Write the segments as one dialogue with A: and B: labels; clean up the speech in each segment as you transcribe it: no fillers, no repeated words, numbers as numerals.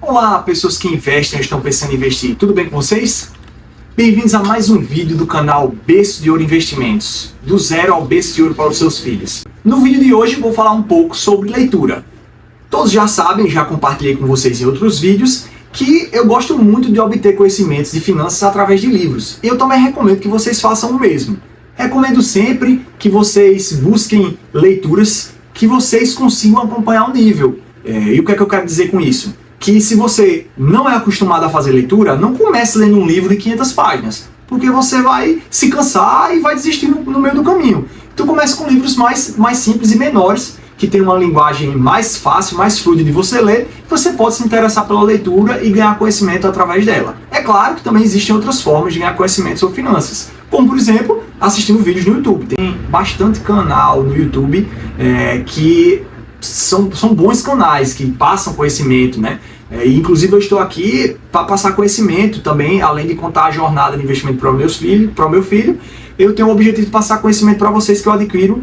A: Olá, pessoas que investem ou estão pensando em investir, tudo bem com vocês? Bem-vindos a mais um vídeo do canal Berço de Ouro Investimentos, do zero ao berço de ouro para os seus filhos. No vídeo de hoje vou falar um pouco sobre leitura. Todos já sabem, já compartilhei com vocês em outros vídeos, que eu gosto muito de obter conhecimentos de finanças através de livros. E eu também recomendo que vocês façam o mesmo. Recomendo sempre que vocês busquem leituras que vocês consigam acompanhar o nível. E o que é que eu quero dizer com isso? Que se você não é acostumado a fazer leitura, não comece lendo um livro de 500 páginas, porque você vai se cansar e vai desistir no meio do caminho. Então comece com livros mais simples e menores, que tem uma linguagem mais fácil, mais fluida de você ler, você pode se interessar pela leitura e ganhar conhecimento através dela. É claro que também existem outras formas de ganhar conhecimento sobre finanças, como por exemplo, assistindo vídeos no YouTube. Tem bastante canal no YouTube que são bons canais, que passam conhecimento, né? Inclusive eu estou aqui para passar conhecimento também, além de contar a jornada de investimento para o meu filho, eu tenho o objetivo de passar conhecimento para vocês que eu adquiro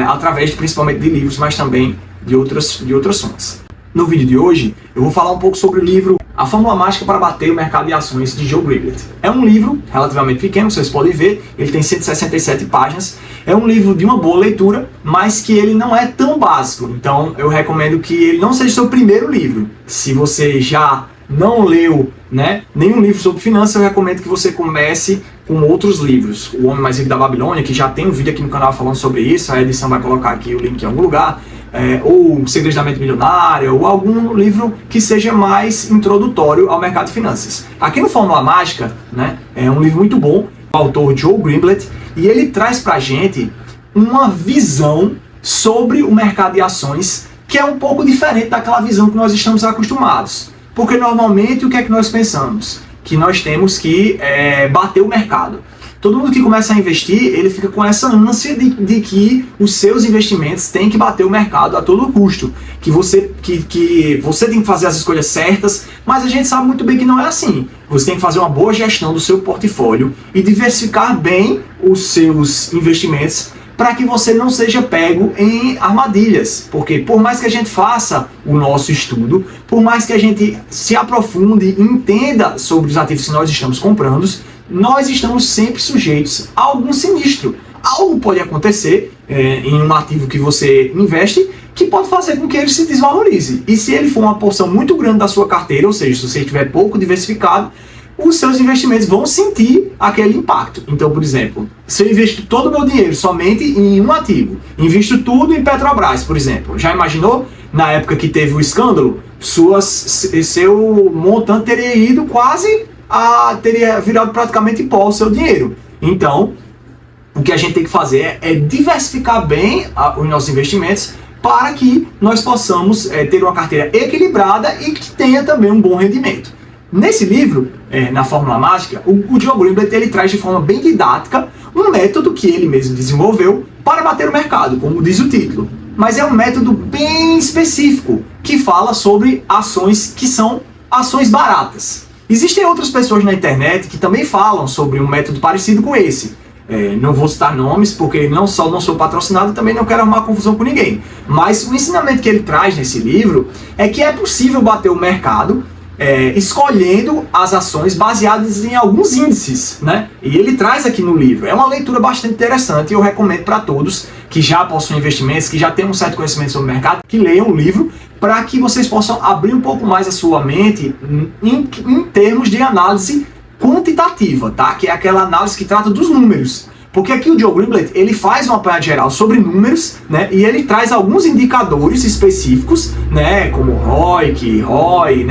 A: através principalmente de livros, mas também de outras fontes. No vídeo de hoje eu vou falar um pouco sobre o livro A Fórmula Mágica para Bater o Mercado de Ações, de Joe Greenblatt. É um livro relativamente pequeno, vocês podem ver, ele tem 167 páginas, é um livro de uma boa leitura, mas que ele não é tão básico, então eu recomendo que ele não seja seu primeiro livro. Se você já não leu nenhum livro sobre finanças, eu recomendo que você comece com outros livros. O Homem Mais Rico da Babilônia, que já tem um vídeo aqui no canal falando sobre isso, a edição vai colocar aqui o link em algum lugar, ou Segredos da Mente Milionária, ou algum livro que seja mais introdutório ao mercado de finanças. Aqui no Fórmula Mágica, é um livro muito bom, do autor Joe Greenblatt, e ele traz pra gente uma visão sobre o mercado de ações que é um pouco diferente daquela visão que nós estamos acostumados. Porque normalmente o que é que nós pensamos? Que nós temos que bater o mercado. Todo mundo que começa a investir, ele fica com essa ânsia de que os seus investimentos têm que bater o mercado a todo custo. Que você tem que fazer as escolhas certas, mas a gente sabe muito bem que não é assim. Você tem que fazer uma boa gestão do seu portfólio e diversificar bem os seus investimentos para que você não seja pego em armadilhas. Porque por mais que a gente faça o nosso estudo, por mais que a gente se aprofunde e entenda sobre os ativos que nós estamos comprando, nós estamos sempre sujeitos a algum sinistro. Algo pode acontecer em um ativo que você investe que pode fazer com que ele se desvalorize. E se ele for uma porção muito grande da sua carteira, ou seja, se você estiver pouco diversificado, os seus investimentos vão sentir aquele impacto. Então, por exemplo, se eu investo todo o meu dinheiro somente em um ativo, invisto tudo em Petrobras, por exemplo, já imaginou? Na época que teve o escândalo, seu montante teria ido teria virado praticamente pó o seu dinheiro. Então, o que a gente tem que fazer é diversificar bem os nossos investimentos para que nós possamos ter uma carteira equilibrada e que tenha também um bom rendimento. Nesse livro, na Fórmula Mágica, o Joe Greenblatt ele traz de forma bem didática um método que ele mesmo desenvolveu para bater o mercado, como diz o título. Mas é um método bem específico, que fala sobre ações que são ações baratas. Existem outras pessoas na internet que também falam sobre um método parecido com esse. Não vou citar nomes, porque não sou patrocinado e também não quero arrumar confusão com ninguém. Mas o ensinamento que ele traz nesse livro é que é possível bater o mercado escolhendo as ações baseadas em alguns índices, E ele traz aqui no livro. É uma leitura bastante interessante e eu recomendo para todos que já possuem investimentos, que já têm um certo conhecimento sobre o mercado, que leiam o livro para que vocês possam abrir um pouco mais a sua mente em termos de análise quantitativa, que é aquela análise que trata dos números. Porque aqui o Joe Greenblatt, ele faz uma apanhado geral sobre números, e ele traz alguns indicadores específicos, como ROIC, ROI,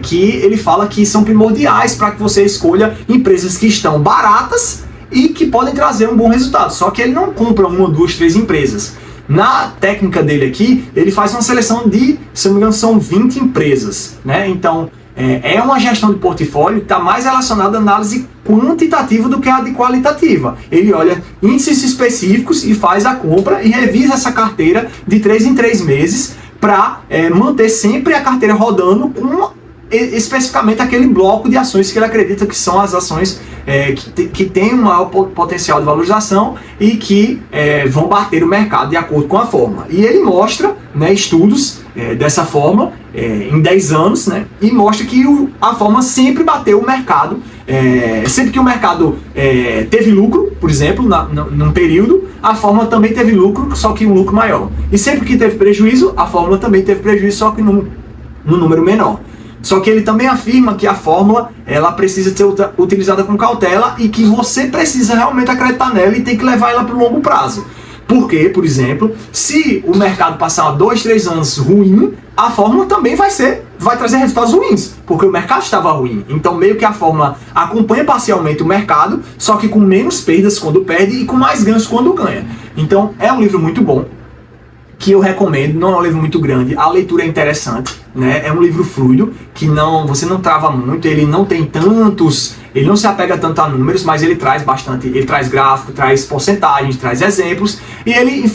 A: que ele fala que são primordiais para que você escolha empresas que estão baratas e que podem trazer um bom resultado. Só que ele não compra uma, duas, três empresas. Na técnica dele aqui, ele faz uma seleção de, se não me engano, são 20 empresas, Então, é uma gestão de portfólio que está mais relacionada à análise quantitativa do que a de qualitativa. Ele olha índices específicos e faz a compra e revisa essa carteira de 3 em 3 meses para manter sempre a carteira rodando com especificamente aquele bloco de ações que ele acredita que são as ações que têm um maior potencial de valorização e que vão bater o mercado de acordo com a forma. E ele mostra estudos dessa fórmula em 10 anos, né? E mostra que a fórmula sempre bateu o mercado. Sempre que o mercado teve lucro, por exemplo, num período, a fórmula também teve lucro, só que um lucro maior. E sempre que teve prejuízo, a fórmula também teve prejuízo, só que num número menor. Só que ele também afirma que a fórmula ela precisa ser utilizada com cautela e que você precisa realmente acreditar nela e tem que levar ela para o longo prazo. Porque, por exemplo, se o mercado passar 2, 3 anos ruim, a fórmula também vai trazer resultados ruins, porque o mercado estava ruim. Então, meio que a fórmula acompanha parcialmente o mercado, só que com menos perdas quando perde e com mais ganhos quando ganha. Então, é um livro muito bom, que eu recomendo. Não é um livro muito grande, a leitura é interessante, né? É um livro fluido, que você não trava muito, ele não tem tantos, ele não se apega tanto a números, mas ele traz bastante, ele traz gráfico, traz porcentagens, traz exemplos, e ele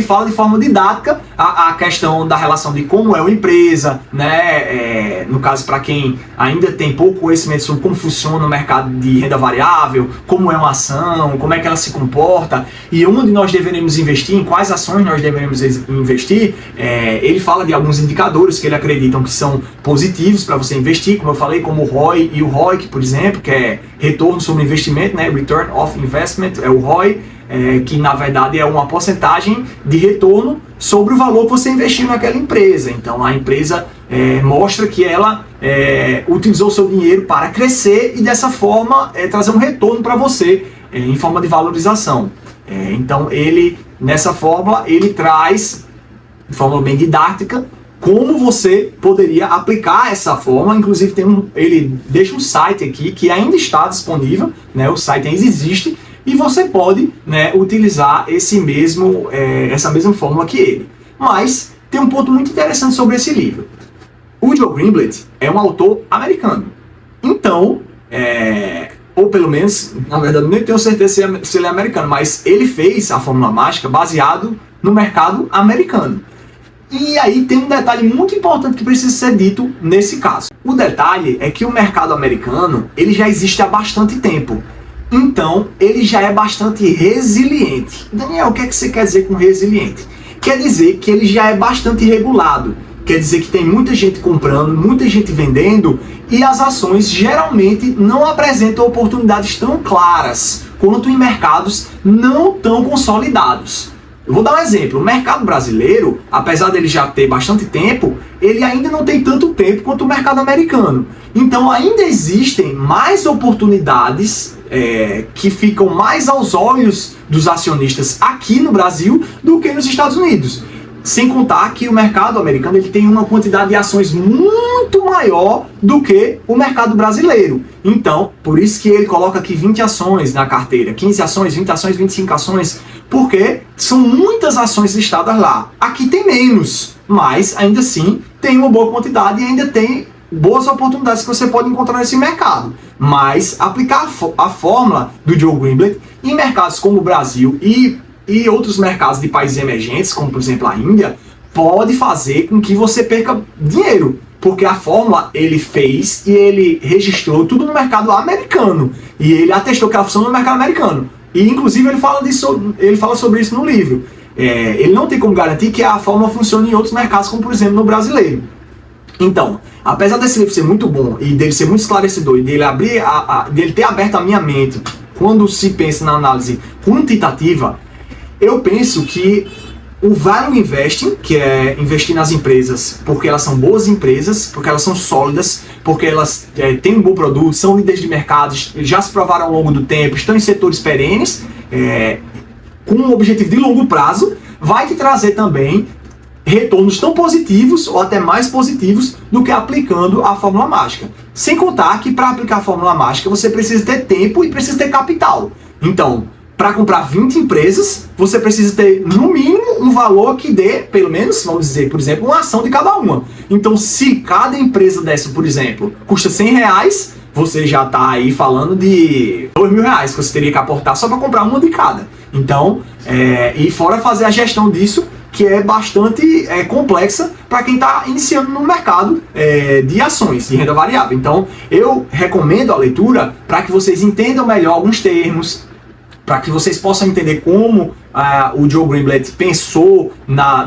A: fala de forma didática a questão da relação de como é uma empresa, né? No caso, para quem ainda tem pouco conhecimento sobre como funciona o mercado de renda variável, como é uma ação, como é que ela se comporta, e onde nós deveremos investir, em quais ações nós deveremos investir. Ele fala de alguns indicadores que ele acreditam que são positivos para você investir, como eu falei, como o ROI e o ROIC, por exemplo, que é retorno sobre investimento, né? Return of Investment, é o ROI, que na verdade é uma porcentagem de retorno sobre o valor que você investiu naquela empresa. Então a empresa mostra que ela utilizou o seu dinheiro para crescer e dessa forma trazer um retorno para você em forma de valorização. Então nessa fórmula ele traz, de forma bem didática, como você poderia aplicar essa fórmula. Inclusive ele deixa um site aqui que ainda está disponível, né? O site ainda existe e você pode, né, utilizar essa mesma fórmula que ele. Mas tem um ponto muito interessante sobre esse livro. O Joe Greenblatt é um autor americano. Então, ou pelo menos, na verdade, nem tenho certeza se ele é americano, mas ele fez a fórmula mágica baseado no mercado americano. E aí tem um detalhe muito importante que precisa ser dito nesse caso. O detalhe é que o mercado americano ele já existe há bastante tempo. Então, ele já é bastante resiliente. Daniel, o que é que você quer dizer com resiliente? Quer dizer que ele já é bastante regulado. Quer dizer que tem muita gente comprando, muita gente vendendo, e as ações geralmente não apresentam oportunidades tão claras quanto em mercados não tão consolidados. Eu vou dar um exemplo. O mercado brasileiro, apesar dele já ter bastante tempo, ele ainda não tem tanto tempo quanto o mercado americano. Então ainda existem mais oportunidades que ficam mais aos olhos dos acionistas aqui no Brasil do que nos Estados Unidos. Sem contar que o mercado americano ele tem uma quantidade de ações muito maior do que o mercado brasileiro. Então, por isso que ele coloca aqui 20 ações na carteira, 15 ações, 20 ações, 25 ações, porque são muitas ações listadas lá. Aqui tem menos, mas ainda assim tem uma boa quantidade e ainda tem boas oportunidades que você pode encontrar nesse mercado. Mas aplicar a fórmula do Joe Greenblatt em mercados como o Brasil e outros mercados de países emergentes, como por exemplo a Índia, pode fazer com que você perca dinheiro, porque a fórmula ele fez e ele registrou tudo no mercado americano e ele atestou que ela funciona no mercado americano. E inclusive ele fala sobre isso no livro. Ele não tem como garantir que a fórmula funcione em outros mercados, como por exemplo no brasileiro. Então, apesar desse livro ser muito bom e dele ser muito esclarecedor e dele ter aberto a minha mente quando se pensa na análise quantitativa, eu penso que o value investing, que é investir nas empresas porque elas são boas empresas, porque elas são sólidas, porque elas têm um bom produto, são líderes de mercado, já se provaram ao longo do tempo, estão em setores perenes, com um objetivo de longo prazo, vai te trazer também retornos tão positivos ou até mais positivos do que aplicando a fórmula mágica. Sem contar que para aplicar a fórmula mágica você precisa ter tempo e precisa ter capital. Então, para comprar 20 empresas, você precisa ter, no mínimo, um valor que dê, pelo menos, vamos dizer, por exemplo, uma ação de cada uma. Então, se cada empresa dessa, por exemplo, custa R$100, você já está aí falando de R$2.000 que você teria que aportar só para comprar uma de cada. Então, e fora fazer a gestão disso, que é bastante complexa para quem está iniciando no mercado de ações, de renda variável. Então, eu recomendo a leitura para que vocês entendam melhor alguns termos, para que vocês possam entender como o Joe Greenblatt pensou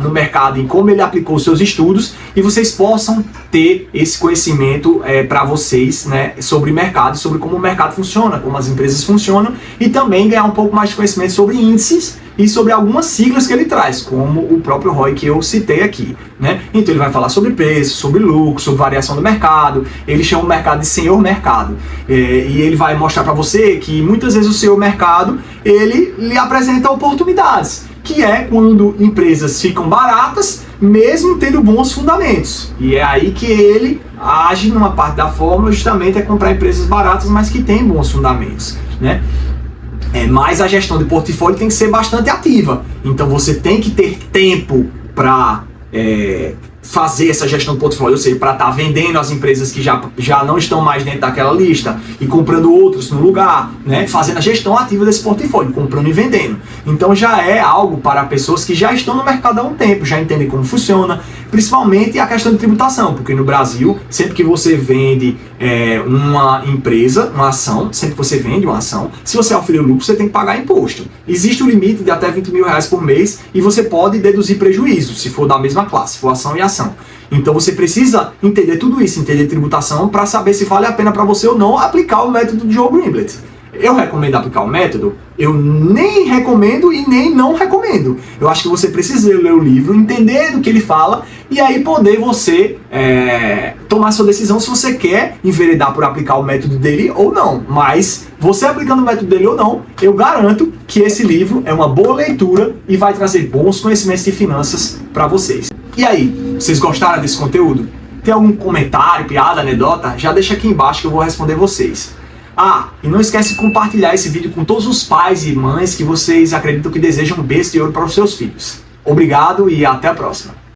A: no mercado, em como ele aplicou os seus estudos, e vocês possam ter esse conhecimento para vocês, né, sobre mercado, sobre como o mercado funciona, como as empresas funcionam, e também ganhar um pouco mais de conhecimento sobre índices e sobre algumas siglas que ele traz, como o próprio ROI que eu citei aqui, né? Então ele vai falar sobre preço, sobre lucro, sobre variação do mercado. Ele chama o mercado de senhor mercado, e ele vai mostrar para você que muitas vezes o senhor mercado ele lhe apresenta oportunidades, que é quando empresas ficam baratas, mesmo tendo bons fundamentos. E é aí que ele age numa parte da fórmula, justamente é comprar empresas baratas, mas que têm bons fundamentos, né? Mas a gestão de portfólio tem que ser bastante ativa. Então você tem que ter tempo para fazer essa gestão de portfólio, ou seja, para estar vendendo as empresas que já não estão mais dentro daquela lista e comprando outros no lugar, né? Fazendo a gestão ativa desse portfólio, comprando e vendendo. Então já é algo para pessoas que já estão no mercado há um tempo, já entendem como funciona, principalmente a questão de tributação, porque no Brasil, sempre que você vende uma empresa, uma ação, sempre que você vende uma ação, se você oferir lucro, você tem que pagar imposto. Existe um limite de até R$20 mil por mês e você pode deduzir prejuízo, se for da mesma classe, se for ação e ação. Então você precisa entender tudo isso, entender tributação, para saber se vale a pena para você ou não aplicar o método de Joe Greenblatt. Eu recomendo aplicar o método? Eu nem recomendo e nem não recomendo. Eu acho que você precisa ler o livro, entender do que ele fala e aí poder você tomar sua decisão se você quer enveredar por aplicar o método dele ou não. Mas você aplicando o método dele ou não, eu garanto que esse livro é uma boa leitura e vai trazer bons conhecimentos de finanças para vocês. E aí, vocês gostaram desse conteúdo? Tem algum comentário, piada, anedota? Já deixa aqui embaixo que eu vou responder vocês. E não esquece de compartilhar esse vídeo com todos os pais e mães que vocês acreditam que desejam um berço de ouro para os seus filhos. Obrigado e até a próxima.